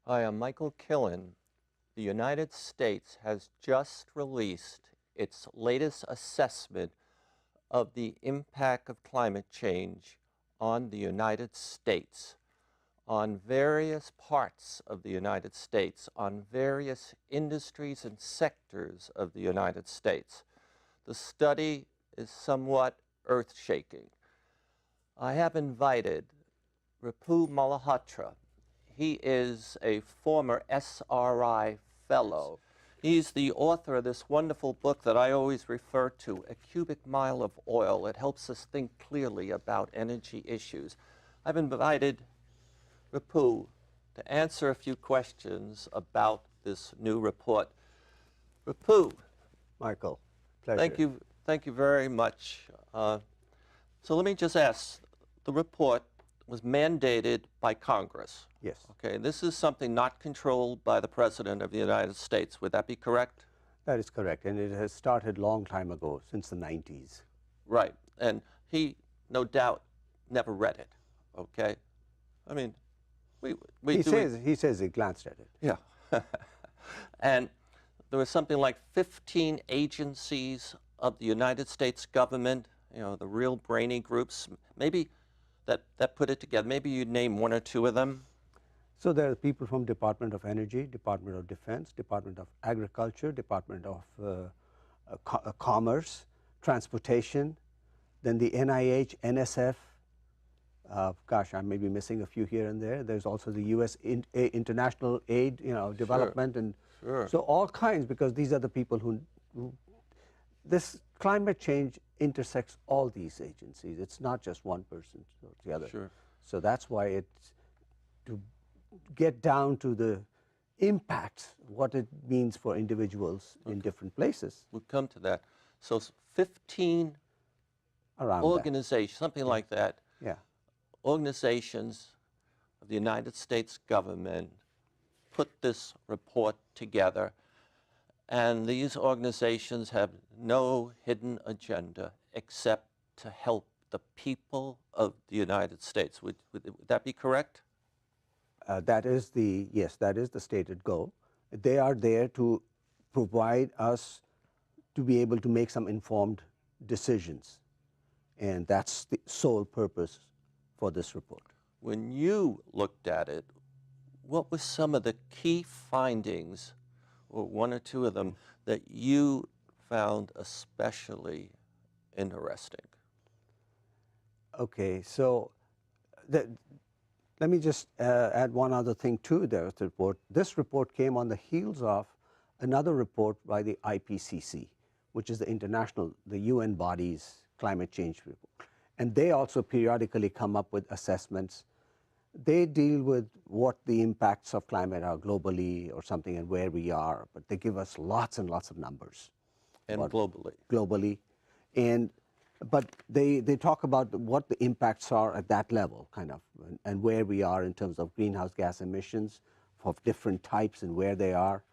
Hi, I'm Michael Killen. The United States has just released its latest assessment of the impact of climate change on the United States, on various parts of the United States, on various industries and sectors of the United States. The study is somewhat earth-shaking. I have invited Ripudaman Malhotra. He is a former SRI fellow. He's the author of this wonderful book that I always refer to, A Cubic Mile of Oil. It helps us think clearly about energy issues. I've invited Ripu to answer a few questions about this new report. Ripu. Michael, pleasure. Thank you very much. So let me just ask, the report was mandated by Congress. Yes. Okay, this is something not controlled by the President of the United States. Would that be correct? That is correct, and it has started long time ago, since the 90s. Right, and he, no doubt, never read it, okay? I mean, He says he glanced at it. Yeah. And there was something like 15 agencies of the United States government, you know, the real brainy groups, maybe that put it together. Maybe you'd name one or two of them. So there are people from Department of Energy, Department of Defense, Department of Agriculture, Department of Commerce, Transportation, then the NIH, NSF. Gosh, I may be missing a few here and there. There's also the U.S. International Aid, Development, Sure. and Sure. so all kinds, because these are the people who this climate change intersects all these agencies. It's not just one person or the other. Sure. So that's why it's to get down to the impacts, what it means for individuals in different places. We'll come to that. So 15 Around organizations, something like that, that. Yeah. organizations of the United States government put this report together, and these organizations have no hidden agenda except to help the people of the United States. Would that be correct? That is the stated goal. They are there to provide us to be able to make some informed decisions, and that's the sole purpose for this report. When you looked at it, what were some of the key findings, or one or two of them, that you found especially interesting? Okay, so let me just add one other thing to the report. This report came on the heels of another report by the IPCC, which is the UN body's climate change report. And they also periodically come up with assessments. They deal with what the impacts of climate are globally or something and where we are, but they give us lots and lots of numbers. And globally. Globally. But they talk about what the impacts are at that level, kind of, and where we are in terms of greenhouse gas emissions of different types and where they are,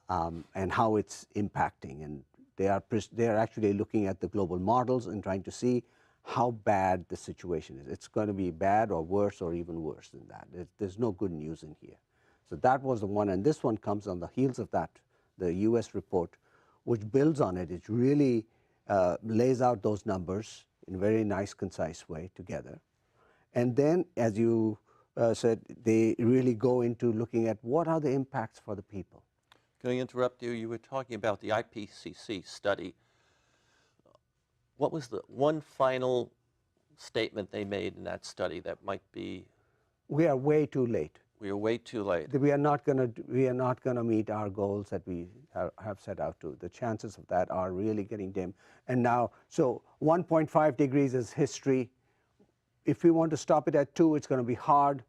and how it's impacting. And they are actually looking at the global models and trying to see how bad the situation is. It's going to be bad or worse or even worse than that. There's no good news in here. So that was the one, and this one comes on the heels of that, the U.S. report, which builds on it. It really lays out those numbers in a very nice, concise way together. And then, as you said, they really go into looking at what are the impacts for the people. Can I interrupt you? You were talking about the IPCC study. What was the one final statement they made in that study that might be? We are way too late. We are way too late. We are not going to meet our goals that we have set out to. The chances of that are really getting dim. And now, so 1.5 degrees is history. If we want to stop it at 2, it's going to be hard.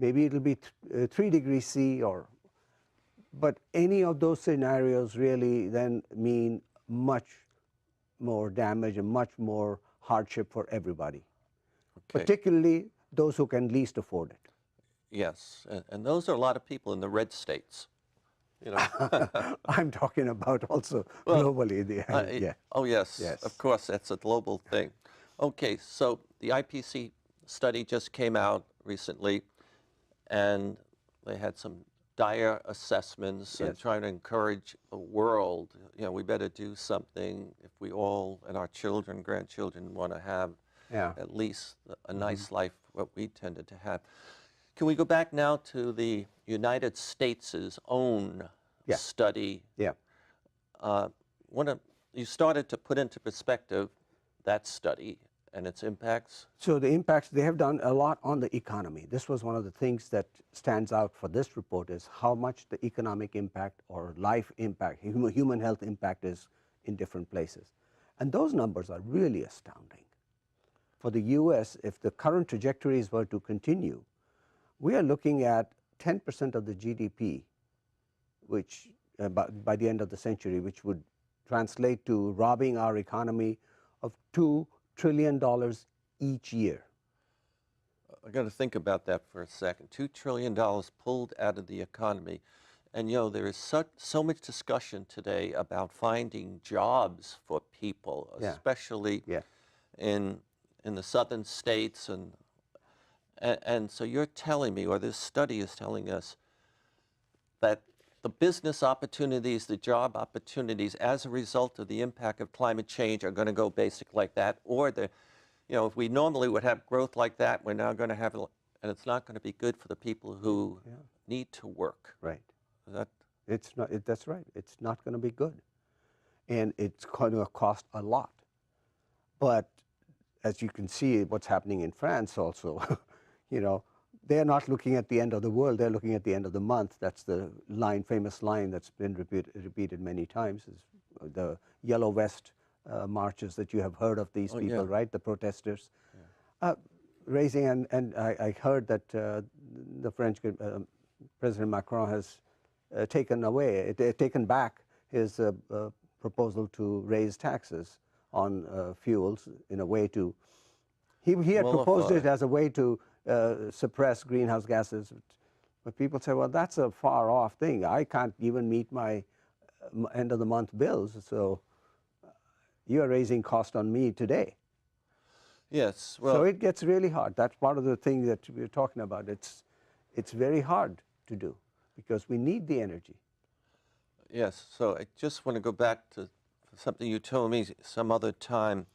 Maybe it'll be 3 degrees C, but any of those scenarios really then mean much more damage and much more hardship for everybody, particularly those who can least afford it. Yes, and those are a lot of people in the red states. You know. I'm talking about also globally. Yeah. Oh yes, Yes, of course, that's a global thing. Okay, so the IPCC study just came out recently, and they had some dire assessments and Yes. trying to encourage the world, we better do something if we all and our children, grandchildren want to have Yeah. at least a nice life, what we tended to have. Can we go back now to the United States' own Yeah. study? Yeah. You started to put into perspective that study and its impacts. So the impacts, they have done a lot on the economy. This was one of the things that stands out for this report is how much the economic impact or life impact, human health impact is in different places. And those numbers are really astounding. For the US, if the current trajectories were to continue, we are looking at 10% of the GDP, which by the end of the century, which would translate to robbing our economy of $2 trillion each year. I got to think about that for a second. $2 trillion pulled out of the economy. And there is so much discussion today about finding jobs for people, Yeah. especially Yeah. in the southern states. And so you're telling me, or this study is telling us, that the business opportunities, the job opportunities as a result of the impact of climate change are going to go basic like that, or if we normally would have growth like that, we're now going to have, and it's not going to be good for the people who need to work. Right. That, It's not, that's right. It's not going to be good. And it's going to cost a lot. But as you can see, what's happening in France also, they're not looking at the end of the world, they're looking at the end of the month. That's the famous line that's been repeated many times, is the yellow vest marches that you have heard of these people, right? The protesters. Raising, and I heard that the French President Macron has taken back his proposal to raise taxes on fuels in a way to, he had proposed it as a way to suppress greenhouse gases. But people say, well, that's a far off thing. I can't even meet my end of the month bills, so you are raising cost on me today. Yes. Well, so it gets really hard. That's part of the thing that we're talking about. It's very hard to do because we need the energy. Yes. So I just want to go back to something you told me some other time.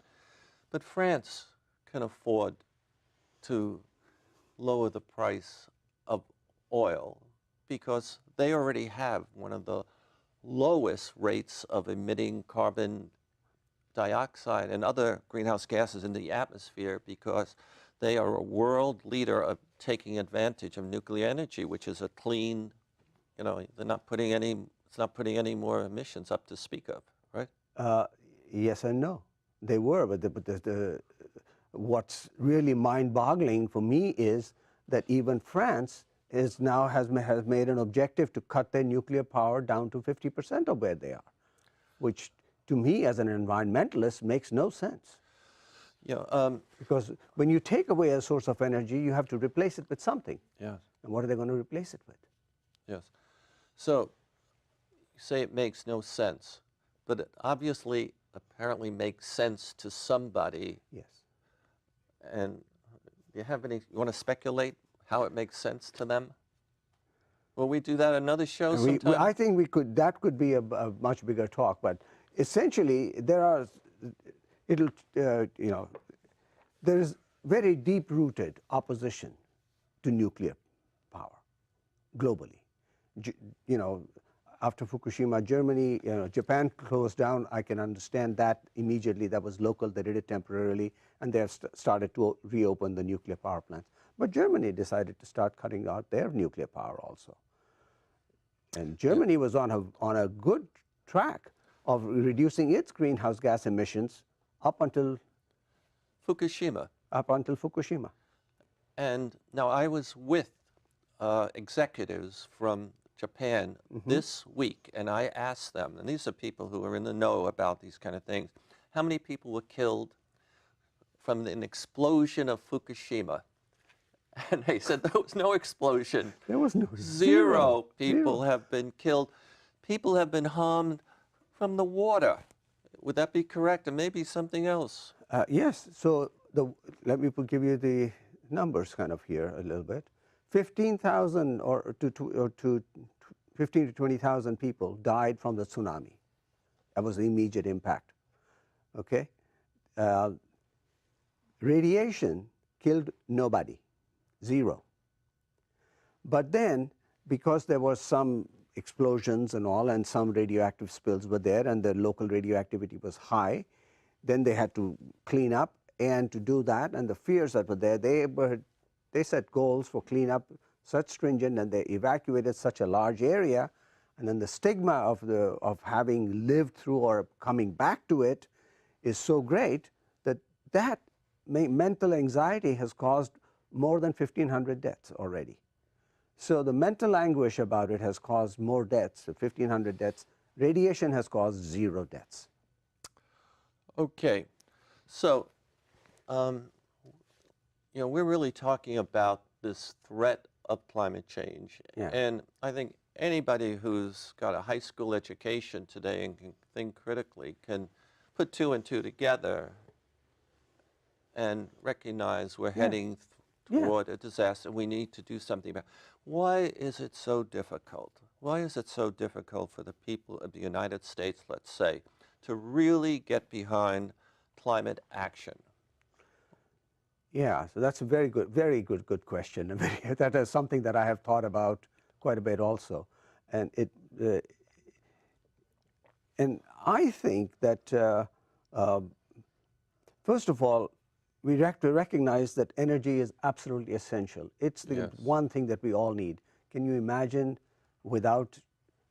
But France can afford to lower the price of oil because they already have one of the lowest rates of emitting carbon dioxide and other greenhouse gases in the atmosphere because they are a world leader of taking advantage of nuclear energy, which is a clean, they're not putting it's not putting any more emissions up to speak of, right? Yes and no. They were, but what's really mind-boggling for me is that even France has made an objective to cut their nuclear power down to 50% of where they are, which to me as an environmentalist makes no sense. Because when you take away a source of energy, you have to replace it with something. Yes. And what are they going to replace it with? Yes. So you say it makes no sense, but it obviously apparently makes sense to somebody. Yes. And do you want to speculate how it makes sense to them? Will we do that another show sometime? I think that could be a much bigger talk, but essentially there is very deep-rooted opposition to nuclear power globally. After Fukushima, Germany, Japan closed down. I can understand that immediately. That was local. They did it temporarily, and they have started to reopen the nuclear power plants. But Germany decided to start cutting out their nuclear power also. And Germany was on a good track of reducing its greenhouse gas emissions up until Fukushima. And now I was with executives from Japan this week, and I asked them, and these are people who are in the know about these kind of things, how many people were killed from an explosion of Fukushima? And they said there was no explosion. There was no Zero people have been killed. People have been harmed from the water. Would that be correct? And maybe something else? Yes. So let me give you the numbers kind of here a little bit. 15,000 or to 15 to 20,000 people died from the tsunami. That was the immediate impact. Okay, radiation killed nobody, zero. But then, because there were some explosions and all, and some radioactive spills were there, and the local radioactivity was high, then they had to clean up, and to do that, and the fears that were there, they set goals for cleanup such stringent, and they evacuated such a large area, and then the stigma of having lived through or coming back to it is so great that mental anxiety has caused more than 1,500 deaths already. So the mental anguish about it has caused more deaths, 1,500 deaths. Radiation has caused 0 deaths. Okay, so we're really talking about this threat of climate change. Yeah. And I think anybody who's got a high school education today and can think critically can put 2 and 2 together and recognize we're heading toward a disaster. We need to do something about it. Why is it so difficult? Why is it so difficult for the people of the United States, let's say, to really get behind climate action? Yeah, so that's a very good question. That is something that I have thought about quite a bit also, and and I think that first of all, we have to recognize that energy is absolutely essential. It's the one thing that we all need. Can you imagine without?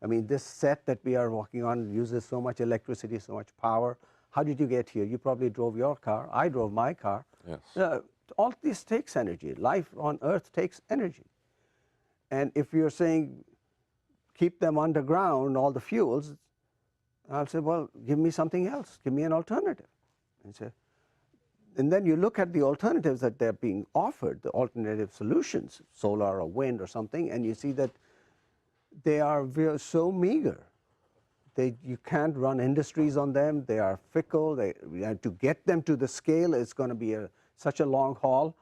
I mean, this set that we are walking on uses so much electricity, so much power. How did you get here? You probably drove your car. I drove my car. Yes. All this takes energy. Life on Earth takes energy. And if you're saying keep them underground, all the fuels, I'll say, well, give me something else. Give me an alternative. And then you look at the alternatives that they're being offered, the alternative solutions, solar or wind or something, and you see that they are so meager. You can't run industries on them. They are fickle. To get them to the scale, it's going to be such a long haul.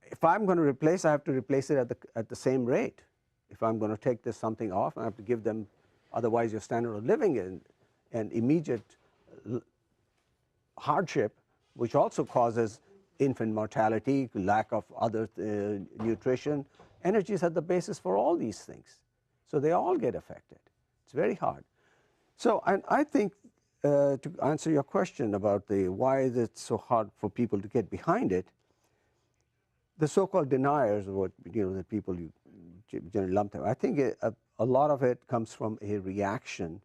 If I'm going to replace, I have to replace it at the same rate. If I'm going to take this something off, I have to give them, otherwise your standard of living and immediate hardship, which also causes infant mortality, lack of other nutrition. Energy is at the basis for all these things. So they all get affected. It's very hard. So I think to answer your question about why is it so hard for people to get behind it, the so-called deniers, what the people you generally lump them, I think a lot of it comes from a reaction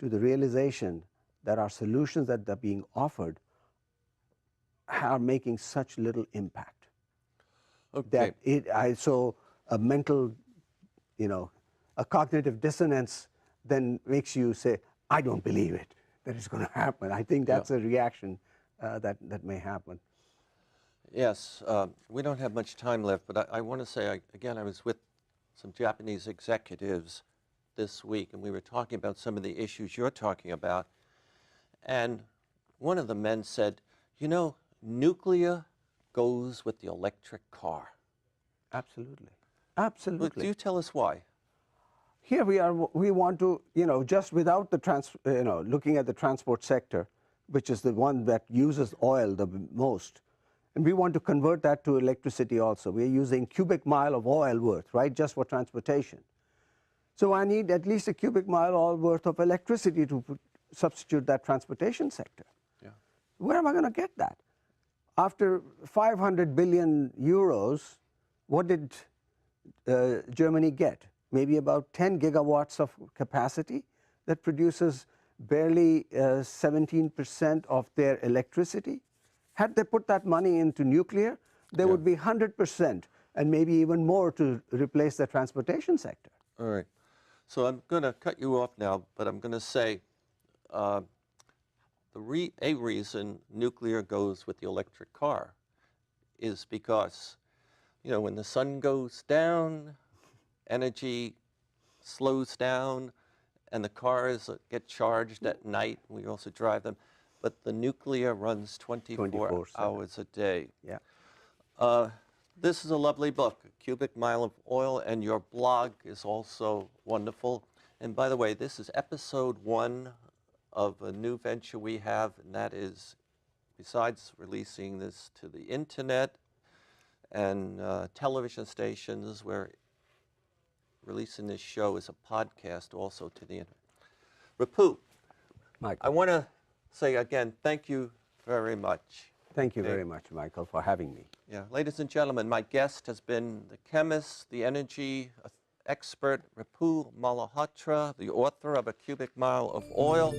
to the realization that our solutions that are being offered are making such little impact. Okay. So a mental, a cognitive dissonance then makes you say, I don't believe it, that it's going to happen. I think that's a reaction that may happen. Yes, we don't have much time left, but I want to say, again, I was with some Japanese executives this week, and we were talking about some of the issues you're talking about. And one of the men said, nuclear goes with the electric car. Absolutely. Absolutely. But do you tell us why? Here we want to, just without the looking at the transport sector, which is the one that uses oil the most, and we want to convert that to electricity also. We're using cubic mile of oil worth, right, just for transportation. So I need at least a cubic mile worth of electricity to substitute that transportation sector. Yeah. Where am I going to get that? After 500 billion euros, what did Germany get? Maybe about 10 gigawatts of capacity that produces barely 17% of their electricity. Had they put that money into nuclear, there would be 100% and maybe even more to replace the transportation sector. All right. So I'm going to cut you off now, but I'm going to say a reason nuclear goes with the electric car is because, when the sun goes down, energy slows down, and the cars get charged at night. We also drive them. But the nuclear runs 24 hours a day. Yeah. This is a lovely book, A Cubic Mile of Oil, and your blog is also wonderful. And by the way, this is episode 1 of a new venture we have, and that is, besides releasing this to the internet and television stations, we're releasing this show as a podcast also to the internet. Ripu, I Michael, want to say again, thank you very much. thank you very much, Michael, for having me. Yeah, ladies and gentlemen, my guest has been the chemist, the energy expert, Ripudaman Malhotra, the author of A Cubic Mile of Oil.